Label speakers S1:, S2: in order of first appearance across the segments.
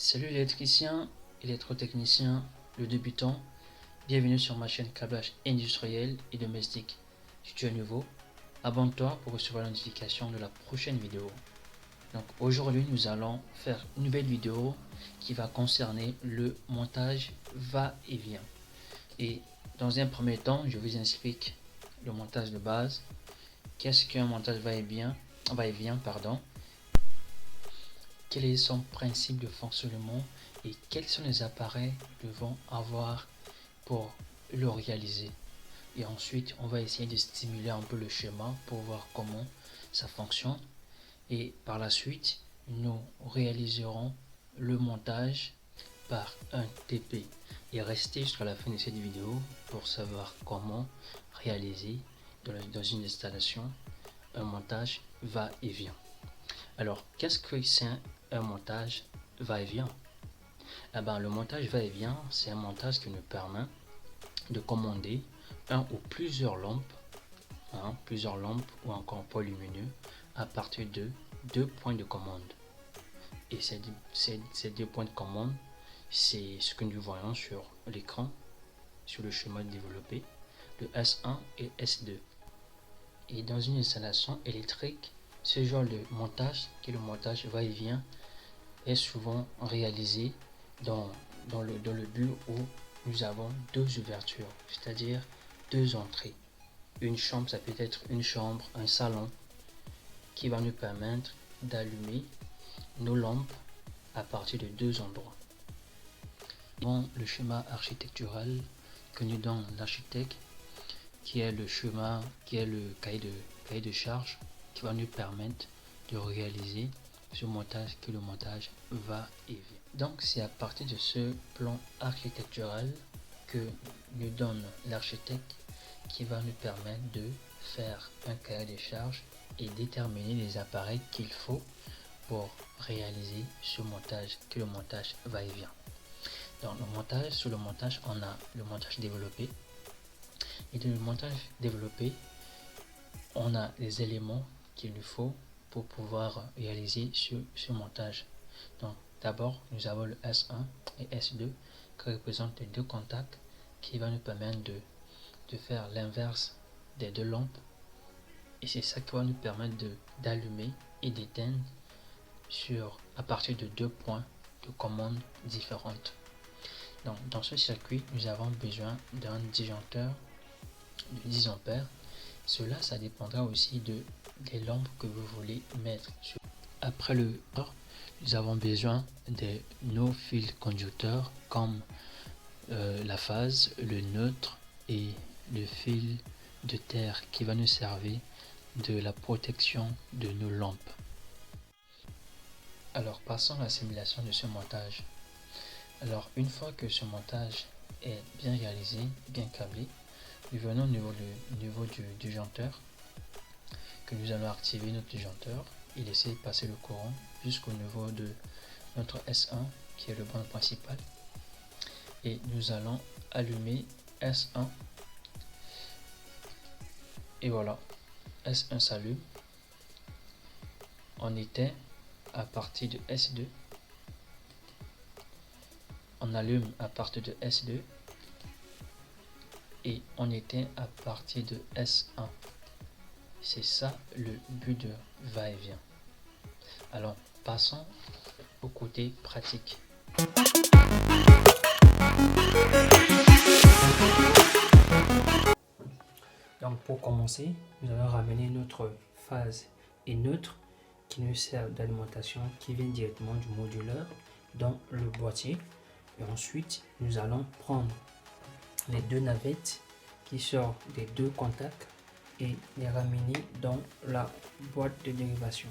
S1: Salut l'électricien, électrotechnicien, le débutant, bienvenue sur ma chaîne câblage industriel et domestique. Si tu es nouveau, abonne-toi pour recevoir la notification de la prochaine vidéo. Donc aujourd'hui nous allons faire une nouvelle vidéo qui va concerner le montage va-et-vient. Et dans un premier temps, je vous explique le montage de base. Qu'est-ce qu'un montage va-et-vient, quel est son principe de fonctionnement et quels sont les appareils que nous devons avoir pour le réaliser. Et ensuite, on va essayer de stimuler un peu le schéma pour voir comment ça fonctionne. Et par la suite, nous réaliserons le montage par un TP. Et restez jusqu'à la fin de cette vidéo pour savoir comment réaliser dans une installation un montage va-et-vient. Alors, qu'est-ce que c'est un montage va-et-vient? Le montage va-et-vient, c'est un montage qui nous permet de commander un ou plusieurs lampes ou encore points lumineux à partir de deux points de commande. Et ces deux points de commande, c'est ce que nous voyons sur l'écran, sur le schéma développé, le S1 et S2. Et dans une installation électrique, ce genre de montage, qui est le montage va-et-vient, est souvent réalisé dans le but où nous avons deux ouvertures, c'est-à-dire deux entrées. Une chambre, ça peut être une chambre, un salon, qui va nous permettre d'allumer nos lampes à partir de deux endroits. Bon, le schéma architectural que nous donne l'architecte, qui est le schéma, qui est le cahier de charge, qui va nous permettre de réaliser ce montage que le montage va-et-vient. Donc c'est à partir de ce plan architectural que nous donne l'architecte qui va nous permettre de faire un cahier de charges et déterminer les appareils qu'il faut pour réaliser ce montage que le montage va-et-vient. Dans le montage, sur le montage, on a le montage développé. Et dans le montage développé, on a les éléments qu'il nous faut pour pouvoir réaliser ce montage. Donc d'abord, nous avons le S1 et S2 qui représentent les deux contacts qui va nous permettre de faire l'inverse des deux lampes. Et c'est ça qui va nous permettre d'allumer et d'éteindre à partir de deux points de commande différentes. Donc dans ce circuit, nous avons besoin d'un disjoncteur de 10 ampères. Cela, ça dépendra aussi des lampes que vous voulez mettre. Après nous avons besoin de nos fils conducteurs comme la phase, le neutre et le fil de terre qui va nous servir de la protection de nos lampes. Alors passons à la simulation de ce montage. Alors une fois que ce montage est bien réalisé, bien câblé, nous venons au niveau du disjoncteur, que nous allons activer notre disjoncteur et laisser passer le courant jusqu'au niveau de notre S1 qui est le bande principal, et nous allons allumer S1 et voilà, S1 s'allume. On éteint à partir de S2, on allume à partir de S2 et on éteint à partir de S1. C'est ça le but de va-et-vient. Alors passons au côté pratique. Donc pour commencer, nous allons ramener notre phase et neutre qui nous sert d'alimentation, qui vient directement du moduleur dans le boîtier. Et ensuite, nous allons prendre les deux navettes qui sortent des deux contacts et les ramener dans la boîte de dérivation.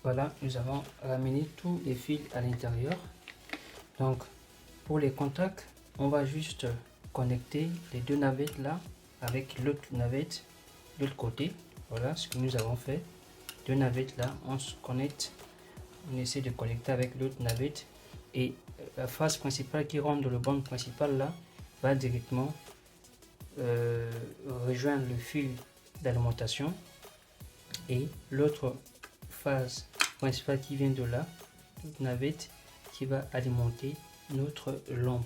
S2: Voilà, nous avons ramené tous les fils à l'intérieur. Donc pour les contacts, on va juste connecter les deux navettes là avec l'autre navette de l'autre côté. Voilà ce que nous avons fait. Deux navettes là, on se connecte, on essaie de connecter avec l'autre navette, et la phase principale qui rentre dans le bande principal là va directement rejoindre le fil d'alimentation, et l'autre phase principale qui vient de là, notre navette, qui va alimenter notre lampe.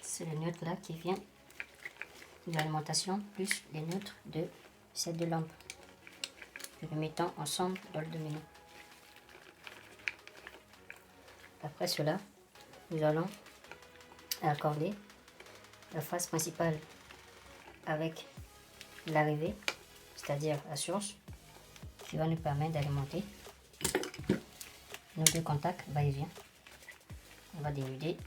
S3: C'est le neutre là qui vient de l'alimentation plus les neutres de ces deux lampes que nous mettons ensemble dans le domino. Après cela, nous allons accorder la phase principale avec l'arrivée, c'est-à-dire la source, qui va nous permettre d'alimenter nos deux contacts va-et-vient. On va dénuder